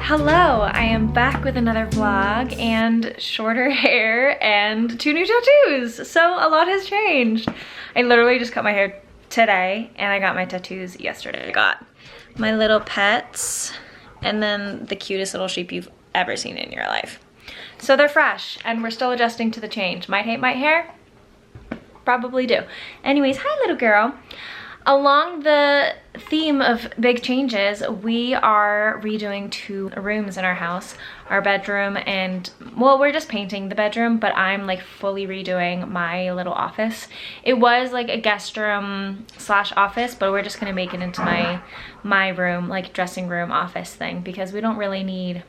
Hello, I am back with another vlog and shorter hair and 2 new tattoos. So a lot has changed. I literally just cut my hair today and I got my tattoos yesterday. I got my little pets and then the cutest little sheep you've ever seen in your life. So they're fresh and we're still adjusting to the change. Might hate my hair? Probably do. Anyways, hi little girl. Along the theme of big changes, we are redoing 2 rooms in our house, our bedroom and, well, we're just painting the bedroom, but I'm like fully redoing my little office. It was like a guest room slash office, but we're just gonna make it into my room, like dressing room office thing, because we don't really need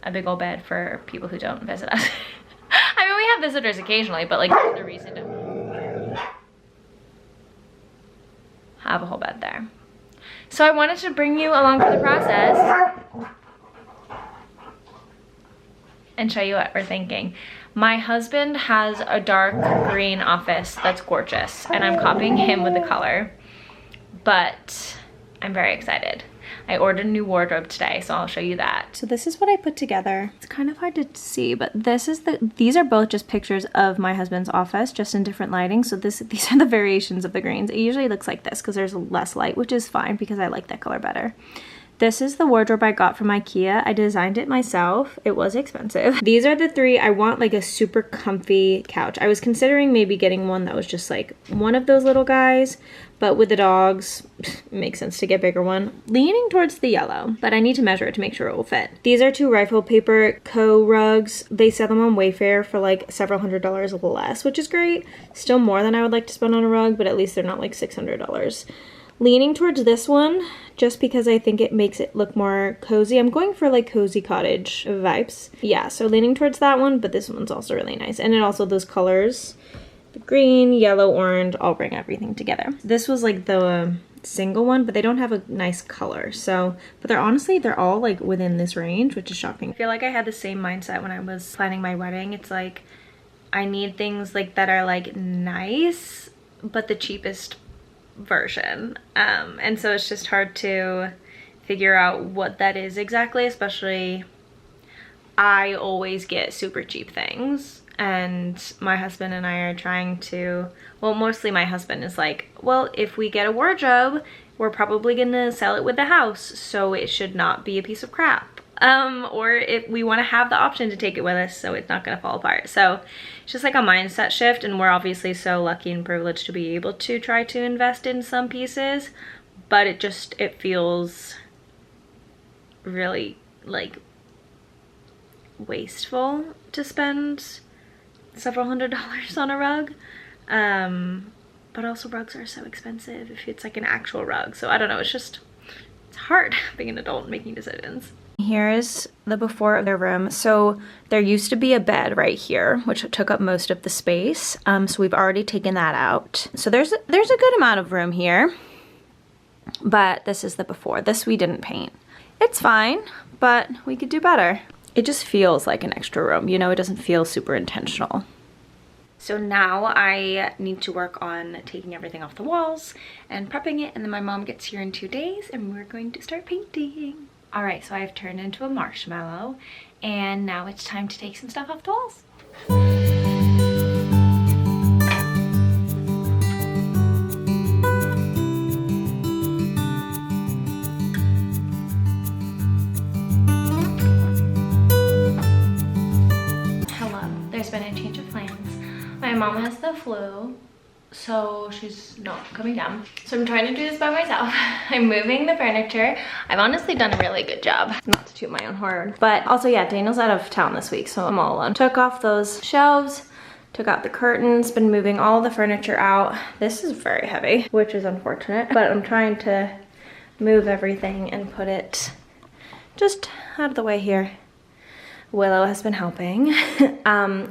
a big old bed for people who don't visit us. I mean, we have visitors occasionally, but like there's no reason to have a whole bed there. So I wanted to bring you along for the process and show you what we're thinking. My husband has a dark green office that's gorgeous and I'm copying him with the color, but I'm very excited. I ordered a new wardrobe today, so I'll show you that. So this is what I put together. It's kind of hard to see, but these are both just pictures of my husband's office, just in different lighting. So these are the variations of the greens. It usually looks like this because there's less light, which is fine because I like that color better. This is the wardrobe I got from IKEA. I designed it myself. It was expensive. These are the 3. I want like a super comfy couch. I was considering maybe getting one that was just like one of those little guys, but with the dogs, it makes sense to get a bigger one. Leaning towards the yellow, but I need to measure it to make sure it will fit. These are 2 Rifle Paper Co rugs. They sell them on Wayfair for like several $100s less, which is great. Still more than I would like to spend on a rug, but at least they're not like $600. Leaning towards this one, just because I think it makes it look more cozy. I'm going for like cozy cottage vibes. Yeah, so leaning towards that one, but this one's also really nice. And it also, those colors, the green, yellow, orange, all bring everything together. This was like the single one, but they don't have a nice color. So, but they're all like within this range, which is shocking. I feel like I had the same mindset when I was planning my wedding. It's like, I need things like that are like nice, but the cheapest version, and so it's just hard to figure out what that is exactly, especially I always get super cheap things and my husband and I are trying to, well, mostly my husband is like, well, if we get a wardrobe, we're probably gonna sell it with the house, so it should not be a piece of crap. Or if we want to have the option to take it with us so it's not going to fall apart. So it's just like a mindset shift, and we're obviously so lucky and privileged to be able to try to invest in some pieces, but it feels really like wasteful to spend several $100s on a rug. But also rugs are so expensive if it's like an actual rug. So I don't know, it's hard being an adult and making decisions. Here is the before of their room. So there used to be a bed right here, which took up most of the space. So we've already taken that out. So there's a good amount of room here, but this is the before. This we didn't paint. It's fine, but we could do better. It just feels like an extra room, you know, it doesn't feel super intentional. So now I need to work on taking everything off the walls and prepping it, and then my mom gets here in 2 days and we're going to start painting. All right, so I've turned into a marshmallow and now it's time to take some stuff off the walls. Hello, there's been a change of plans. My mom has the flu, so she's not coming down. So I'm trying to do this by myself. I'm moving the furniture. I've honestly done a really good job. Not to toot my own horn. But also, yeah, Daniel's out of town this week, so I'm all alone. Took off those shelves, took out the curtains, been moving all the furniture out. This is very heavy, which is unfortunate, but I'm trying to move everything and put it just out of the way here. Willow has been helping.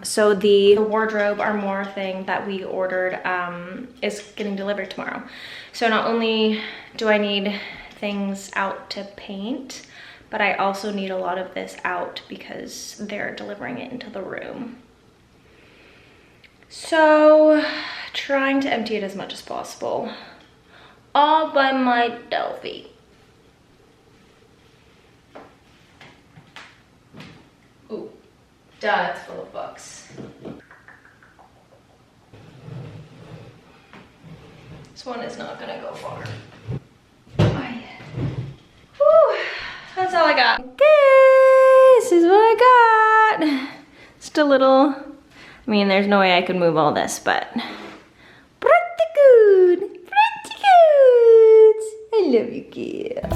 So the wardrobe armoire thing that we ordered is getting delivered tomorrow. So not only do I need things out to paint, but I also need a lot of this out because they're delivering it into the room. So trying to empty it as much as possible. All by my Delphi. Duh, it's full of books. This one is not gonna go far. Whew, that's all I got. Okay, this is what I got. Just a little, I mean, there's no way I could move all this, but pretty good, pretty good. I love you, kid.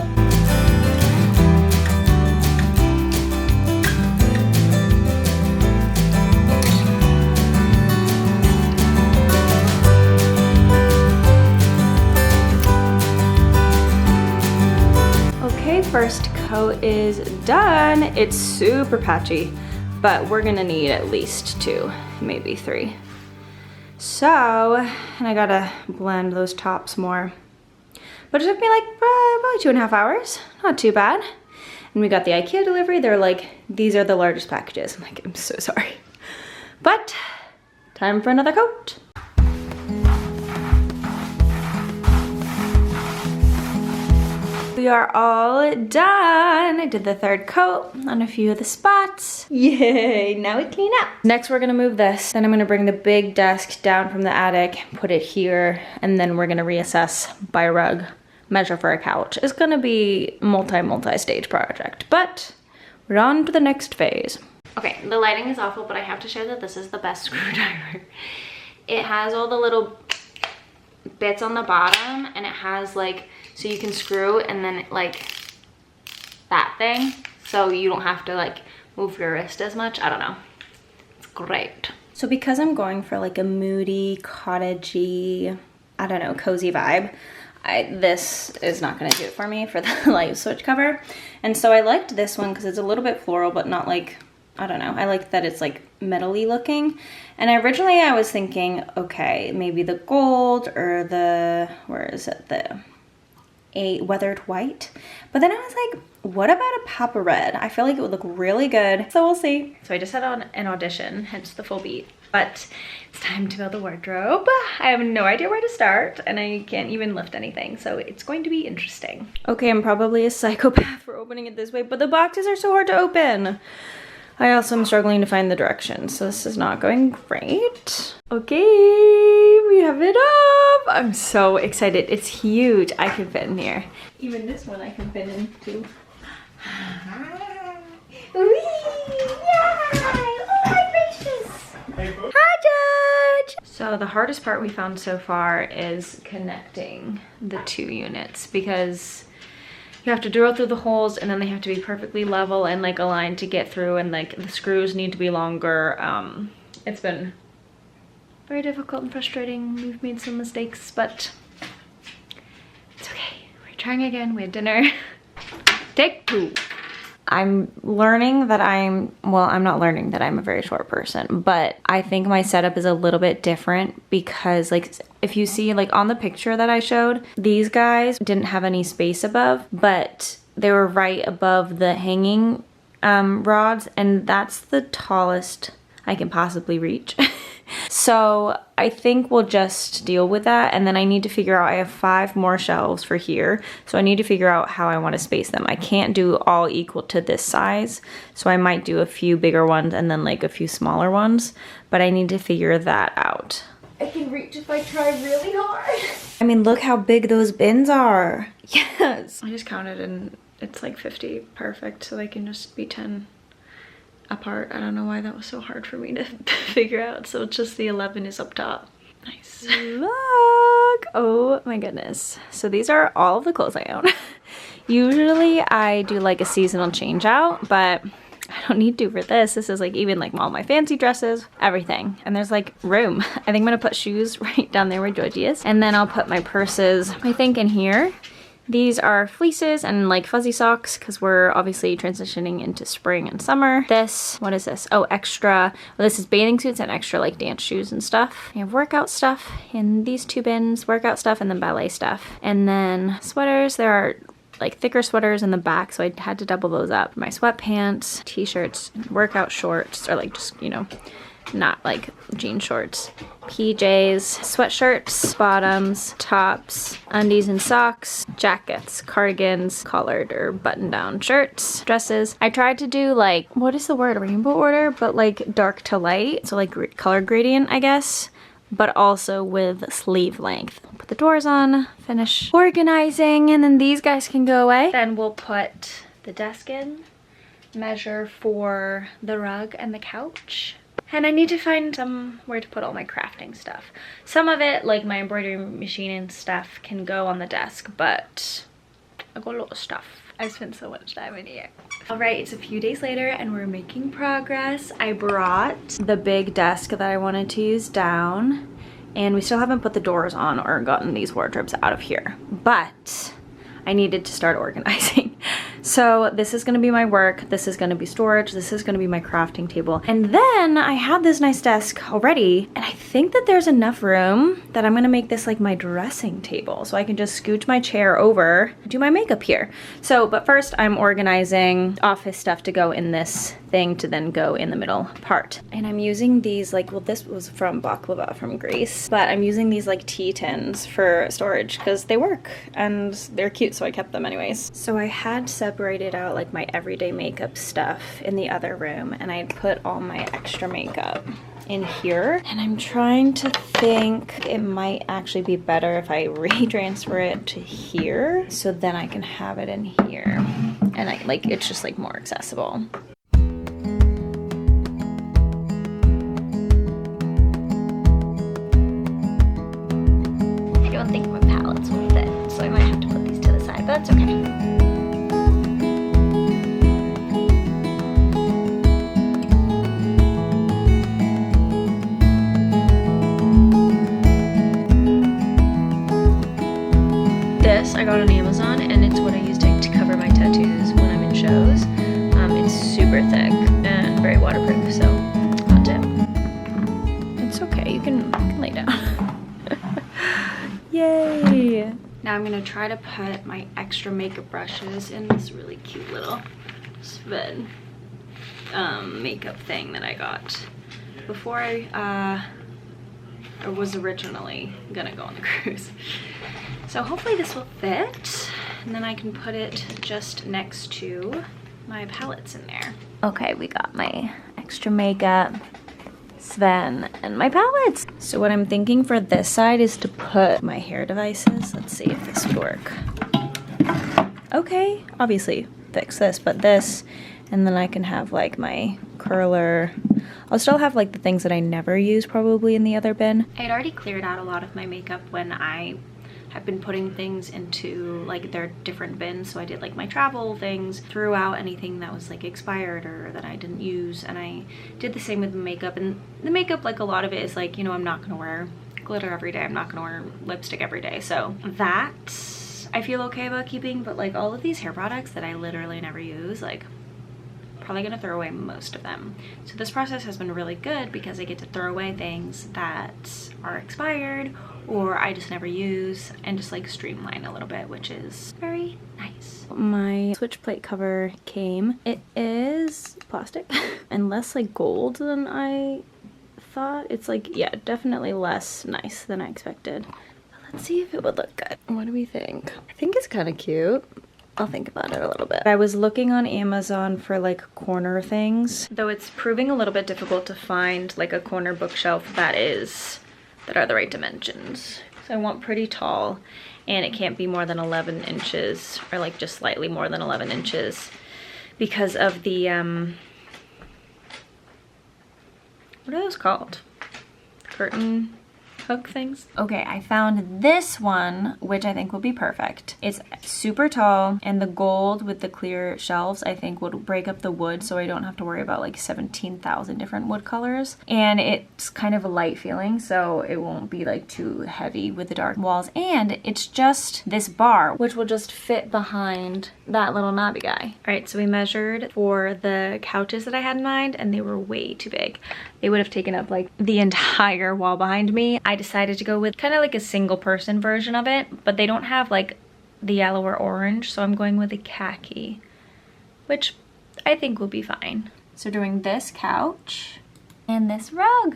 First coat is done. It's super patchy, but we're gonna need at least 2, maybe 3. So, and I gotta blend those tops more. But it took me like probably 2.5 hours. Not too bad. And we got the IKEA delivery. They're like, these are the largest packages. I'm like, I'm so sorry. But time for another coat. We are all done. I did the 3rd coat on a few of the spots. Yay, now we clean up. Next we're gonna move this. Then I'm gonna bring the big desk down from the attic, put it here, and then we're gonna reassess, buy a rug, measure for a couch. It's gonna be multi-stage project, but we're on to the next phase. Okay, the lighting is awful, but I have to share that this is the best screwdriver. It has all the little bits on the bottom, and it has like, so you can screw and then like that thing, so you don't have to like move your wrist as much. I don't know, it's great. So because I'm going for like a moody, cottagey, I don't know, cozy vibe, this is not gonna do it for me for the light switch cover. And so I liked this one because it's a little bit floral, but not like, I don't know, I like that it's like metal-y looking. And originally I was thinking, okay, maybe the gold or the, where is it, a weathered white. But then I was like, what about a pop of red? I feel like it would look really good, so we'll see. So I just had on an audition, hence the full beat, but it's time to build a wardrobe. I have no idea where to start, and I can't even lift anything, so it's going to be interesting. Okay, I'm probably a psychopath for opening it this way, but the boxes are so hard to open. I also am struggling to find the directions, so this is not going great. Okay, we have it up. I'm so excited. It's huge. I can fit in here. Even this one I can fit into. Whee! Yay! Oh my gracious! Hi, Judge! So the hardest part we found so far is connecting the 2 units, because you have to drill through the holes and then they have to be perfectly level and like aligned to get through, and like the screws need to be longer. It's been very difficult and frustrating. We've made some mistakes, but it's okay. We're trying again. We had dinner. Take 2. I'm learning that I'm not learning that I'm a very short person, but I think my setup is a little bit different because like if you see like on the picture that I showed, these guys didn't have any space above, but they were right above the hanging rods, and that's the tallest I can possibly reach. So I think we'll just deal with that, and then I need to figure out, I have 5 more shelves for here, so I need to figure out how I want to space them. I can't do all equal to this size, so I might do a few bigger ones and then like a few smaller ones, but I need to figure that out. I can reach if I try really hard. I mean, look how big those bins are. Yes. I just counted and it's like 50 perfect, so they can just be 10 apart. I don't know why that was so hard for me to figure out. So it's just the 11 is up top. Nice. Look! Oh my goodness. So these are all of the clothes I own. Usually I do like a seasonal change out, but I don't need to for this. This is like even like all my fancy dresses, everything. And there's like room. I think I'm gonna put shoes right down there where Georgie is. And then I'll put my purses, I think, in here. These are fleeces and like fuzzy socks because we're obviously transitioning into spring and summer. This, what is this? Oh, extra, well, this is bathing suits and extra like dance shoes and stuff. We have workout stuff in these 2 bins, workout stuff and then ballet stuff. And then sweaters, there are like thicker sweaters in the back, so I had to double those up. My sweatpants, t-shirts, workout shorts, or like just, you know, not like jean shorts. PJs, sweatshirts, bottoms, tops, undies and socks, jackets, cardigans, collared or button-down shirts, dresses. I tried to do like, what is the word, rainbow order, but like dark to light, so like color gradient, I guess, but also with sleeve length. Put the doors on, finish organizing, and then these guys can go away. Then we'll put the desk in, measure for the rug and the couch. And I need to find somewhere to put all my crafting stuff. Some of it, like my embroidery machine and stuff, can go on the desk, but I got a lot of stuff. I spent so much time in here. All right, it's a few days later and we're making progress. I brought the big desk that I wanted to use down, and we still haven't put the doors on or gotten these wardrobes out of here, but I needed to start organizing. So this is gonna be my work, this is gonna be storage, this is gonna be my crafting table. And then I had this nice desk already, and I think that there's enough room that I'm gonna make this like my dressing table. So I can just scooch my chair over, do my makeup here. So, but first I'm organizing office stuff to go in this thing to then go in the middle part. And I'm using these like, well, this was from Baklava from Greece, but I'm using these like tea tins for storage because they work and they're cute, so I kept them anyways. So I had separated out like my everyday makeup stuff in the other room, and I put all my extra makeup in here, and I'm trying to think it might actually be better if I re-transfer it to here, so then I can have it in here, and I like it's just like more accessible. I don't think my palettes will fit, so I might have to put these to the side, but that's okay. This I got on Amazon, and it's what I use to cover my tattoos when I'm in shows. It's super thick and very waterproof, so hot tip. It's okay, you can lay down. Yay! Now I'm gonna try to put my extra makeup brushes in this really cute little Sven makeup thing that I got before I was originally gonna go on the cruise. So hopefully this will fit, and then I can put it just next to my palettes in there. Okay, we got my extra makeup, Sven, and my palettes. So what I'm thinking for this side is to put my hair devices. Let's see if this would work. Okay, obviously fix this, but this, and then I can have like my curler. I'll still have like the things that I never use probably in the other bin. I had already cleared out a lot of my makeup when I have been putting things into like their different bins. So I did like my travel things, threw out anything that was like expired or that I didn't use, and I did the same with the makeup. And the makeup, like a lot of it is like, you know, I'm not gonna wear glitter every day, I'm not gonna wear lipstick every day, so that I feel okay about keeping. But like all of these hair products that I literally never use, like probably gonna throw away most of them. So this process has been really good because I get to throw away things that are expired or I just never use, and just like streamline a little bit, which is very nice. My switch plate cover came. It is plastic and less like gold than I thought. It's like, yeah, definitely less nice than I expected. But let's see if it would look good. What do we think? I think it's kind of cute. I'll think about it a little bit. I was looking on Amazon for like corner things, though it's proving a little bit difficult to find like a corner bookshelf that are the right dimensions. So I want pretty tall, and it can't be more than 11 inches or like just slightly more than 11 inches because of the, what are those called? Curtain hook things. Okay, I found this one, which I think will be perfect. It's super tall, and the gold with the clear shelves I think would break up the wood, so I don't have to worry about like 17,000 different wood colors. And it's kind of a light feeling, so it won't be like too heavy with the dark walls. And it's just this bar, which will just fit behind that little knobby guy. All right, so we measured for the couches that I had in mind, and they were way too big. They would have taken up like the entire wall behind me. I decided to go with kind of like a single person version of it, but they don't have like the yellow or orange, so I'm going with a khaki, which I think will be fine. So doing this couch, And this rug.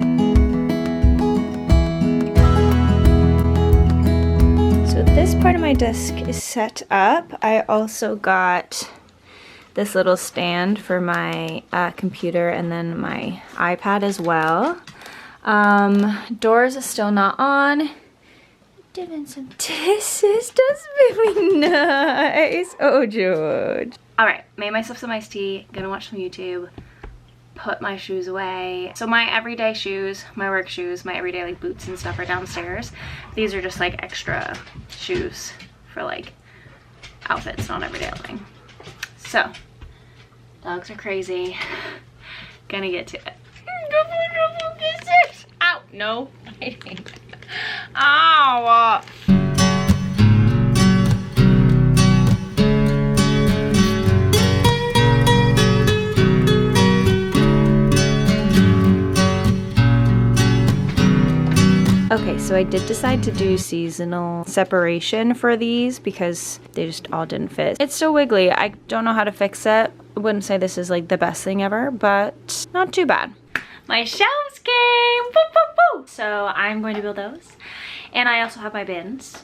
So this part of my desk is set up. I also got this little stand for my computer and then my iPad as well. Doors are still not on. Doing some tisses, that's really nice. Oh, George. All right, made myself some iced tea, gonna watch some YouTube, put my shoes away. So my everyday shoes, my work shoes, my everyday like boots and stuff are downstairs. These are just like extra shoes for like outfits, not everyday living. So, dogs are crazy. Gonna get to it. Ow, no, I ain't. Ow. Okay, so I did decide to do seasonal separation for these because they just all didn't fit. It's still wiggly. I don't know how to fix it. I wouldn't say this is like the best thing ever, but not too bad. My shelves came! Woo, woo, woo. So I'm going to build those. And I also have my bins.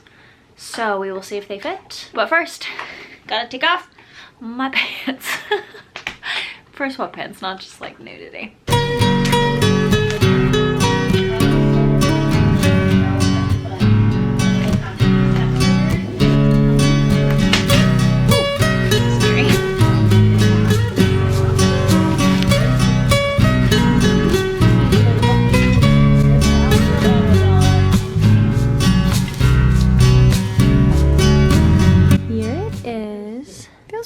So we will see if they fit. But first, gotta take off my pants. First sweatpants, not just like nudity.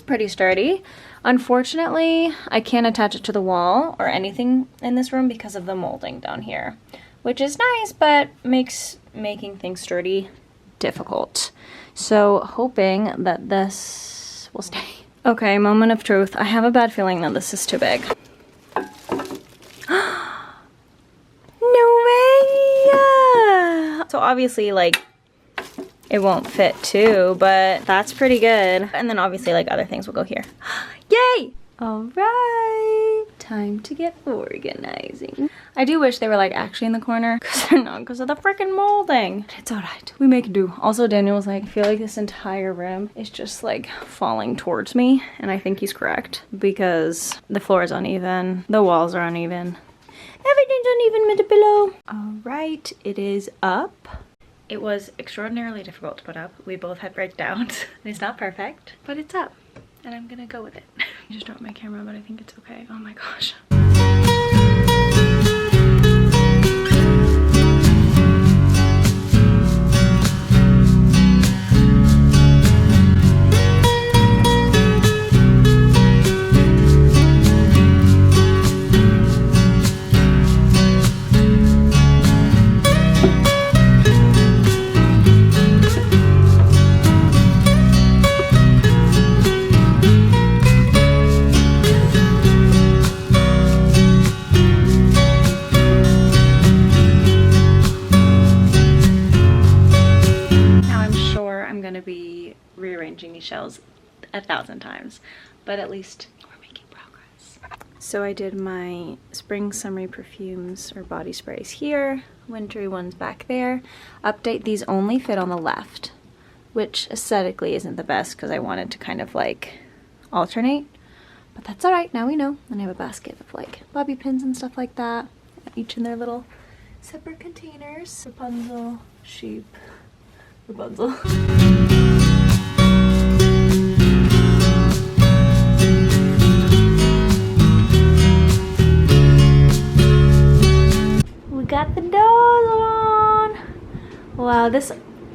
Pretty sturdy. Unfortunately, I can't attach it to the wall or anything in this room because of the molding down here, which is nice, but makes making things sturdy difficult. So hoping that this will stay. Okay, moment of truth. I have a bad feeling that this is too big. No way! So obviously, like, it won't fit too, but that's pretty good. And then obviously like other things will go here. Yay! All right, time to get organizing. I do wish they were like actually in the corner because they're not because of the freaking molding. But it's all right, we make do. Also Daniel was like, I feel like this entire room is just like falling towards me. And I think he's correct because the floor is uneven, the walls are uneven. Everything's uneven with the pillow. All right, it is up. It was extraordinarily difficult to put up. We both had breakdowns. It's not perfect, but it's up. And I'm gonna go with it. I just dropped my camera, but I think it's okay. Oh my gosh. Shells 1,000 times, but at least we're making progress. So I did my spring summery perfumes or body sprays here, wintry ones back there. Update, these only fit on the left, which aesthetically isn't the best because I wanted to kind of like alternate, but that's all right, now we know. And I have a basket of like bobby pins and stuff like that, each in their little separate containers. Rapunzel, sheep, Rapunzel. Got the doors on. Wow, this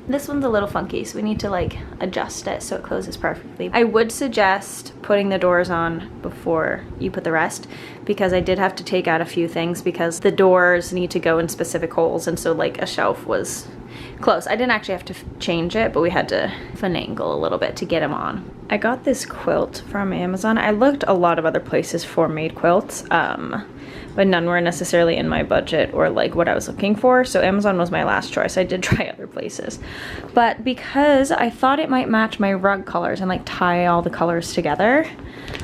one's a little funky, so we need to like adjust it so it closes perfectly. I would suggest putting the doors on before you put the rest because I did have to take out a few things because the doors need to go in specific holes, and so like a shelf was close. I didn't actually have to change it, but we had to finagle a little bit to get them on. I got this quilt from Amazon. I looked a lot of other places for made quilts, but none were necessarily in my budget or like what I was looking for. So Amazon was my last choice. I did try other places, but because I thought it might match my rug colors and like tie all the colors together,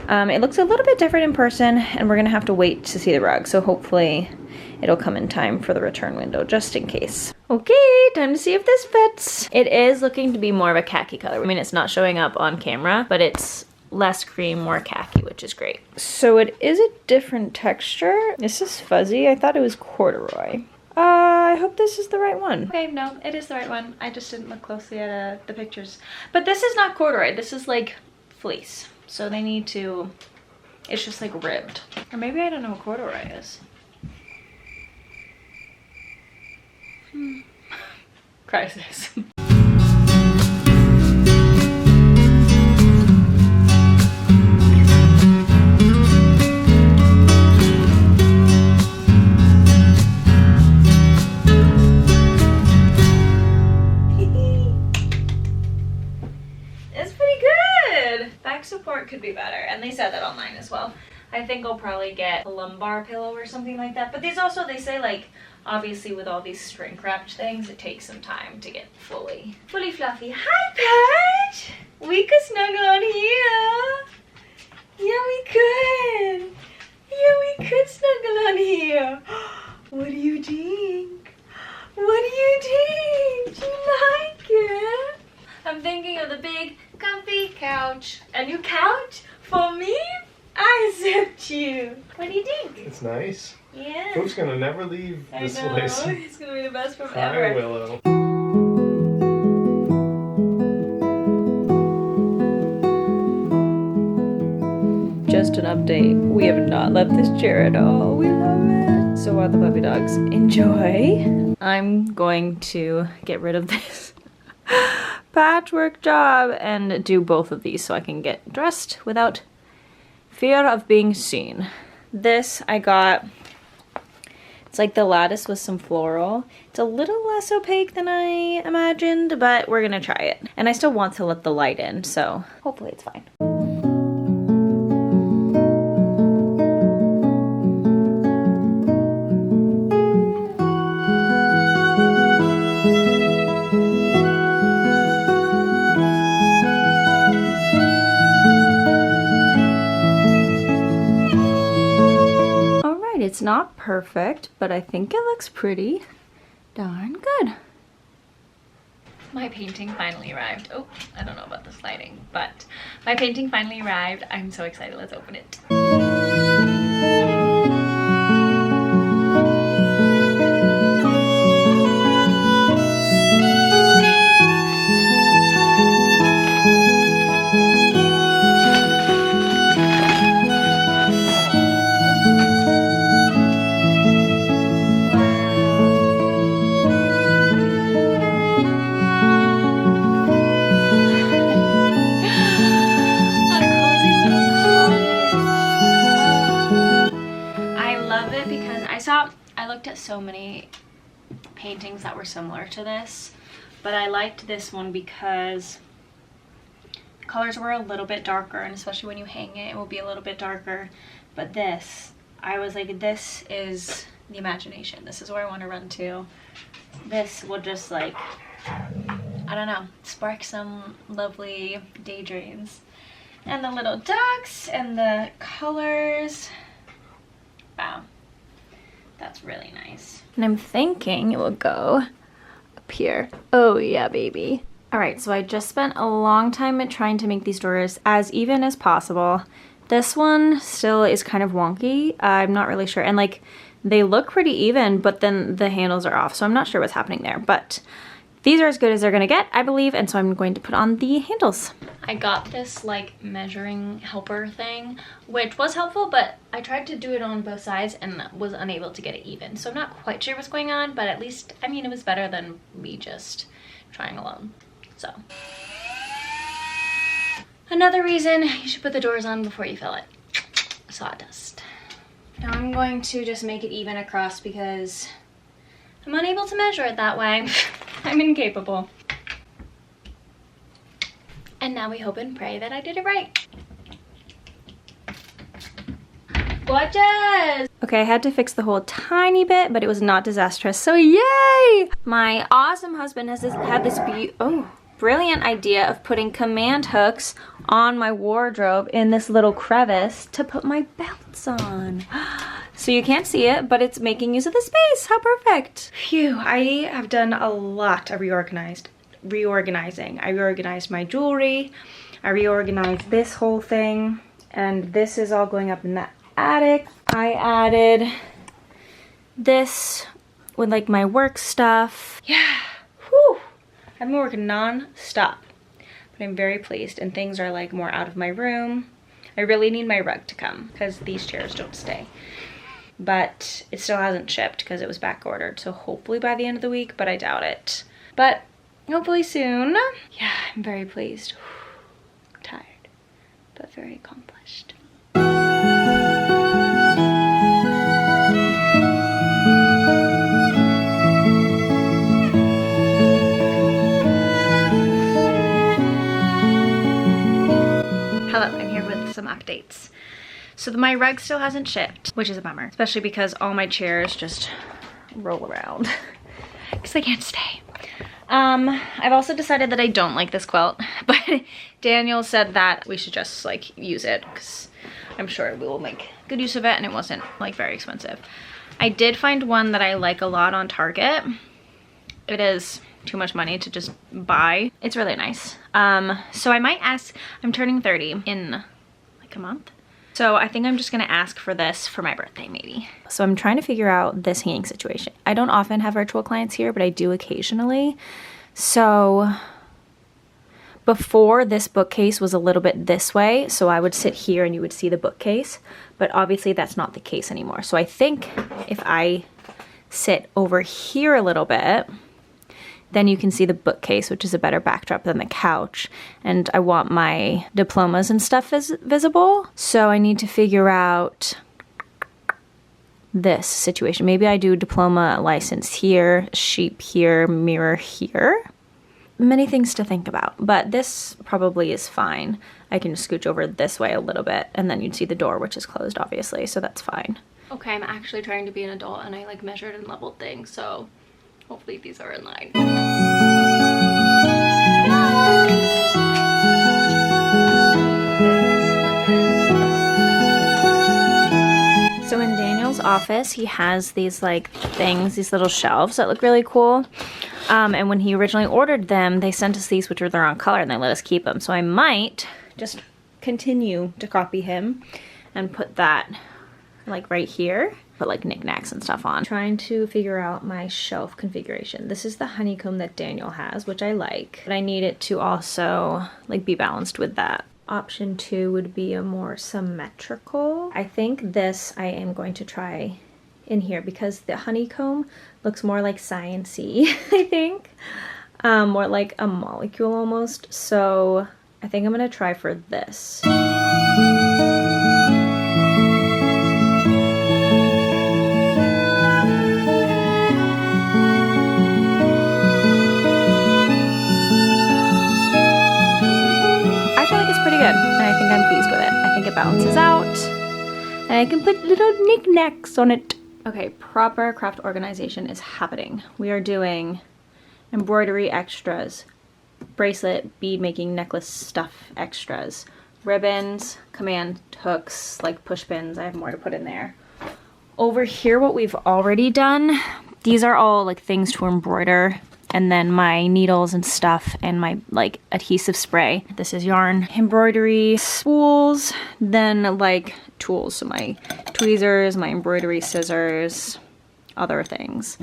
it looks a little bit different in person, and we're gonna have to wait to see the rug. So hopefully it'll come in time for the return window, just in case. Okay, time to see if this fits. It is looking to be more of a khaki color. I mean, it's not showing up on camera, but it's less cream, more khaki, which is great. So it is a different texture. This is fuzzy. I thought it was corduroy. I hope this is the right one. Okay, no, it is the right one. I just didn't look closely at the pictures. But this is not corduroy. This is like fleece. So they need to, it's just like ribbed. Or maybe I don't know what corduroy is. Crisis. Support could be better, and they said that online as well. I think I'll probably get a lumbar pillow or something like that, but these also, they say, like, obviously with all these shrink wrapped things, it takes some time to get fully fluffy. Hi Patch! We could snuggle on here. Yeah, we could. Yeah, we could snuggle on here. What do you think? What do you think? Do you like it? I'm thinking of the big comfy couch. A new couch for me? I accept you. What do you think? It's nice. Yeah. Food's gonna never leave this place. It's gonna be the best room Hi, ever. Willow. Just an update. We have not left this chair at all. We love it. So while the puppy dogs enjoy, I'm going to get rid of this patchwork job and do both of these so I can get dressed without fear of being seen. This I got, it's like the lattice with some floral. It's a little less opaque than I imagined, but we're gonna try it. And I still want to let the light in, so hopefully it's fine. It's not perfect, but I think it looks pretty darn good. My painting finally arrived. Oh, I don't know about this lighting, but my painting finally arrived. I'm so excited. Let's open it. I looked at so many paintings that were similar to this, but I liked this one because the colors were a little bit darker, and especially when you hang it, it will be a little bit darker. But this, I was like, this is the imagination. This is where I want to run to. This will just, like, I don't know, spark some lovely daydreams. And the little ducks and the colors. Wow. That's really nice. And I'm thinking it will go up here. Oh yeah, baby. All right, so I just spent a long time trying to make these doors as even as possible. This one still is kind of wonky. I'm not really sure. And like, they look pretty even, but then the handles are off. So I'm not sure what's happening there, but these are as good as they're gonna get, I believe. And so I'm going to put on the handles. I got this like measuring helper thing, which was helpful, but I tried to do it on both sides and was unable to get it even. So I'm not quite sure what's going on, but at least, I mean, it was better than me just trying alone, so. Another reason you should put the doors on before you fill it. Sawdust. Now I'm going to just make it even across because I'm unable to measure it that way. I'm incapable. And now we hope and pray that I did it right. Gorgeous! Okay, I had to fix the hole a tiny bit, but it was not disastrous, so yay! My awesome husband has had this brilliant idea of putting command hooks on my wardrobe in this little crevice to put my belts on. So you can't see it, but it's making use of the space. How perfect. Phew, I have done a lot of reorganizing. I reorganized my jewelry. I reorganized this whole thing. And this is all going up in the attic. I added this with like my work stuff. Yeah, whew. I've been working non-stop, but I'm very pleased, and things are like more out of my room. I really need my rug to come because these chairs don't stay. But it still hasn't shipped because it was back ordered. So hopefully by the end of the week, but I doubt it. But hopefully soon. Yeah, I'm very pleased. I'm tired, but very accomplished. Hello, I'm here with some updates. So my rug still hasn't shipped, which is a bummer, especially because all my chairs just roll around because they can't stay. I've also decided that I don't like this quilt, but Daniel said that we should just like use it because I'm sure we will make good use of it, and it wasn't like very expensive. I did find one that I like a lot on Target. It is too much money to just buy. It's really nice. So I might ask, I'm turning 30 in like a month. So I think I'm just gonna ask for this for my birthday maybe. So I'm trying to figure out this hanging situation. I don't often have virtual clients here, but I do occasionally. So before, this bookcase was a little bit this way, so I would sit here and you would see the bookcase, but obviously that's not the case anymore. So I think if I sit over here a little bit, then you can see the bookcase, which is a better backdrop than the couch. And I want my diplomas and stuff visible. So I need to figure out this situation. Maybe I do diploma license here, sheep here, mirror here. Many things to think about, but this probably is fine. I can just scooch over this way a little bit, and then you'd see the door, which is closed obviously, so that's fine. Okay, I'm actually trying to be an adult, and I like measured and leveled things, so hopefully these are in line. So in Daniel's office, he has these like things, these little shelves that look really cool. And when he originally ordered them, they sent us these, which were the wrong color, and they let us keep them. So I might just continue to copy him and put that like right here. Put like knickknacks and stuff on. Trying to figure out my shelf configuration. This is the honeycomb that Daniel has, which I like, but I need it to also like be balanced with that. Option 2 would be a more symmetrical. I think this I am going to try in here because the honeycomb looks more like science-y, I think. More like a molecule almost. So I think I'm gonna try for this. Good, and I think I'm pleased with it. I think it balances out, and I can put little knickknacks on it. Okay, proper craft organization is happening. We are doing embroidery extras, bracelet, bead making, necklace stuff extras, ribbons, command hooks, like push pins. I have more to put in there. Over here, what we've already done, these are all like things to embroider, and then my needles and stuff and my like adhesive spray. This is yarn, embroidery spools, then like tools. So my tweezers, my embroidery scissors, other things.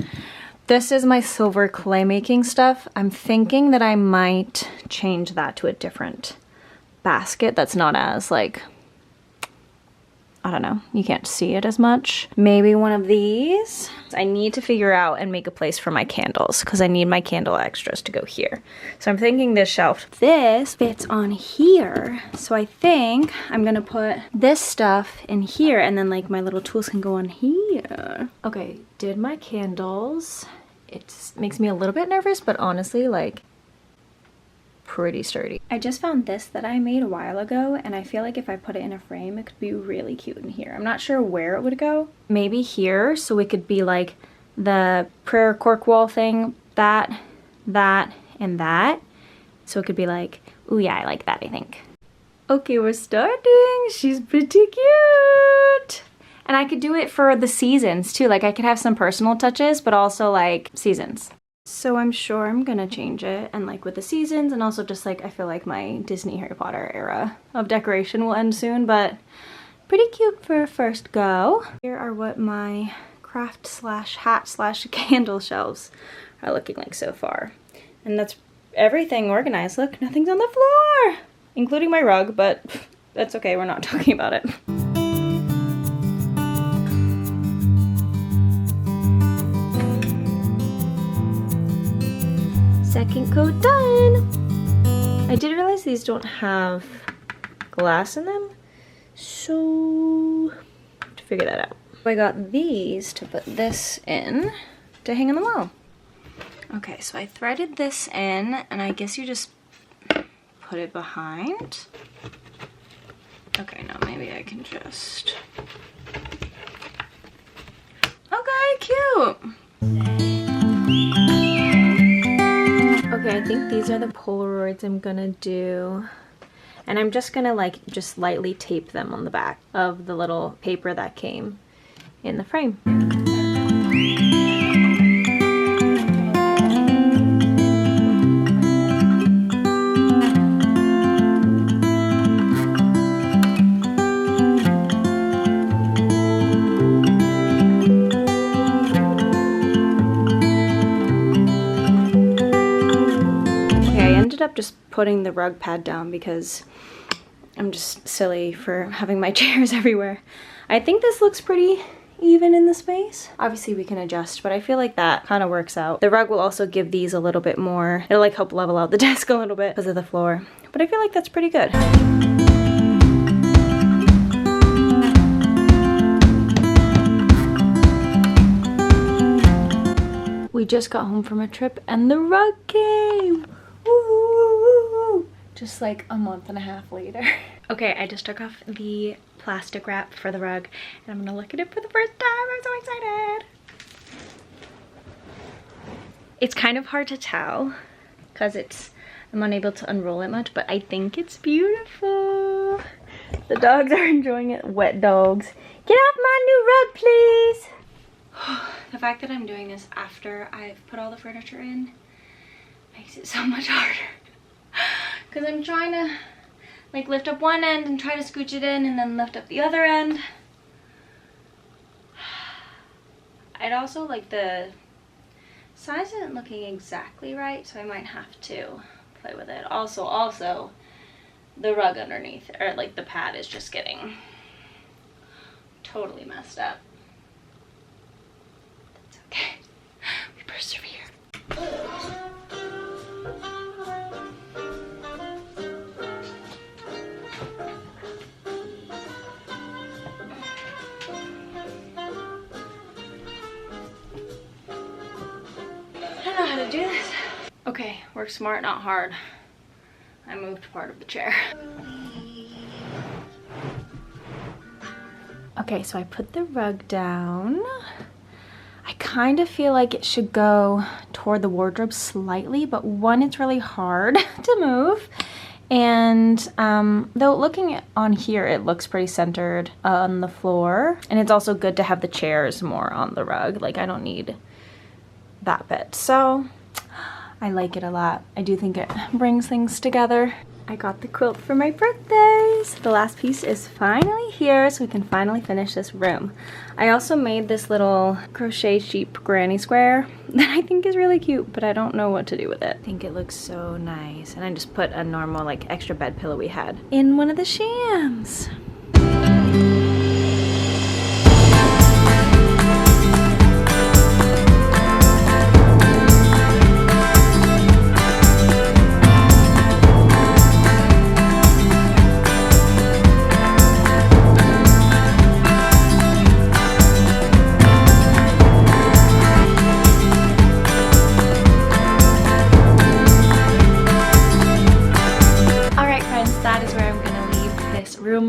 This is my silver clay making stuff. I'm thinking that I might change that to a different basket that's not as like, I don't know, you can't see it as much. Maybe one of these. I need to figure out and make a place for my candles because I need my candle extras to go here. So I'm thinking this shelf. This fits on here. So I think I'm gonna put this stuff in here and then like my little tools can go on here. Okay, did my candles. It makes me a little bit nervous, but honestly like pretty sturdy. I just found this that I made a while ago, and I feel like if I put it in a frame, it could be really cute in here. I'm not sure where it would go. Maybe here, so it could be like the prayer cork wall thing, that, and that. So it could be like, ooh yeah, I like that, I think. Okay, we're starting. She's pretty cute. And I could do it for the seasons too. Like I could have some personal touches, but also like seasons. So I'm sure I'm gonna change it, and like with the seasons, and also just like I feel like my Disney Harry Potter era of decoration will end soon, but pretty cute for a first go. Here are what my craft slash hat slash candle shelves are looking like so far. And that's everything organized. Look, nothing's on the floor, including my rug, but that's okay, we're not talking about it. Second coat done. I did realize these don't have glass in them, so I have to figure that out. I got these to put this in to hang on the wall. Okay, so I threaded this in, and I guess you just put it behind. Okay, no, maybe I can just... Okay, cute! Okay, I think these are the Polaroids I'm gonna do. And I'm just gonna like, just lightly tape them on the back of the little paper that came in the frame. Up just putting the rug pad down because I'm just silly for having my chairs everywhere. I think this looks pretty even in the space. Obviously we can adjust, but I feel like that kind of works out. The rug will also give these a little bit more, it'll like help level out the desk a little bit because of the floor, but I feel like that's pretty good. We just got home from a trip and the rug came. Woo! Just like a month and a half later. Okay, I just took off the plastic wrap for the rug and I'm gonna look at it for the first time. I'm so excited. It's kind of hard to tell because I'm unable to unroll it much, but I think it's beautiful. The dogs are enjoying it. Wet dogs. Get off my new rug, please. The fact that I'm doing this after I've put all the furniture in makes it so much harder because I'm trying to like lift up one end and try to scooch it in and then lift up the other end. I'd also like the size isn't looking exactly right, so I might have to play with it. Also the rug underneath, or like the pad, is just getting totally messed up. That's okay. We persevere. Do this. Okay, work smart, not hard. I moved part of the chair. Okay, so I put the rug down. I kind of feel like it should go toward the wardrobe slightly, but one, it's really hard to move. And though looking on here, it looks pretty centered on the floor. And it's also good to have the chairs more on the rug. Like I don't need that bit. So I like it a lot. I do think it brings things together. I got the quilt for my birthdays. The last piece is finally here, so we can finally finish this room. I also made this little crochet sheep granny square that I think is really cute, but I don't know what to do with it. I think it looks so nice. And I just put a normal like extra bed pillow we had in one of the shams.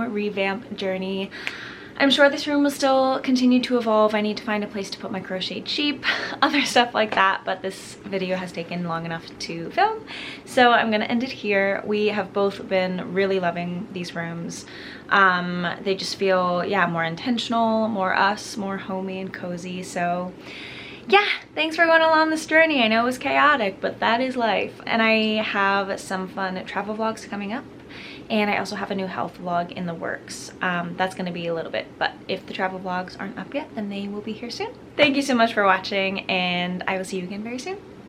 Revamp journey. I'm sure this room will still continue to evolve. I need to find a place to put my crocheted sheep, other stuff like that, but this video has taken long enough to film, so I'm gonna end it here. We have both been really loving these rooms. They just feel, yeah, more intentional, more us, more homey and cozy. So yeah, thanks for going along this journey. I know it was chaotic, but that is life. And I have some fun travel vlogs coming up. And I also have a new health vlog in the works. That's gonna be a little bit, but if the travel vlogs aren't up yet, then they will be here soon. Thank you so much for watching, and I will see you again very soon.